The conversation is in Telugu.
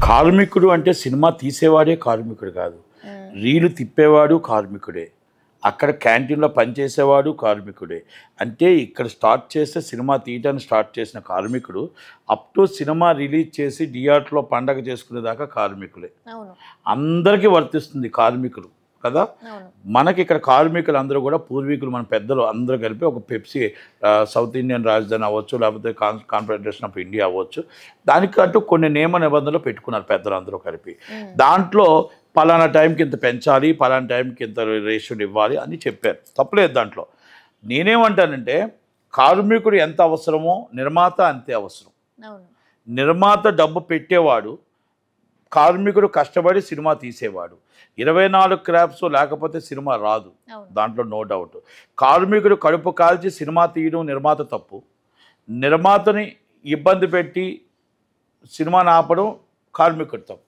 కార్మికుడు అంటే సినిమా తీసేవాడే కార్మికుడు కాదు. హ్మ్. రీలు తిప్పేవాడు కార్మికుడే. అక్కడ క్యాంటీన్‌లో పనిచేసేవాడు కార్మికుడే. అంటే ఇక్కడ స్టార్ట్ చేస్తే సినిమా తీయటాన్ని స్టార్ట్ చేసిన కార్మికుడు అప్ టు సినిమా రిలీజ్ చేసి థియేటర్‌లో పండగ చేసుకునేదాకా కార్మికులే. అవును. అందరికీ వర్తిస్తుంది కార్మికులు కదా! అవును. మనకి ఇక్కడ కార్మికులు అందరూ కూడా పూర్వీకులు మన పెద్దలు అందరూ కలిపి ఒక పెప్సీ సౌత్ ఇండియన్ రాజధాని అవ్వచ్చు, లేకపోతే కాన్ఫెడరేషన్ ఆఫ్ ఇండియా అవ్వచ్చు. దానికంటూ కొన్ని నియమ నిబంధనలు పెట్టుకున్నారు పెద్దలందరూ కలిపి. హ్మ్. దాంట్లో పలానా టైంకి ఇంత పెంచాలి, పలానా టైంకి ఇంత రేషియోలు ఇవ్వాలి అని చెప్పారు. తప్పలేదు దాంట్లో. నేనేమంటానంటే కార్మికుడు ఎంత అవసరమో నిర్మాత అంతే అవసరం. అవును. నిర్మాత డబ్బు పెట్టేవాడు, కార్మికుడు కష్టపడి సినిమా తీసేవాడు. 24 క్రాప్స్ లేకపోతే సినిమా రాదు. అవును. దాంట్లో నో డౌట్. కార్మికుడు కడుపు కాల్చి సినిమా తీయడం నిర్మాత తప్పు. నిర్మాతని ఇబ్బంది పెట్టి సినిమాని ఆపడం కార్మికుడు తప్పు.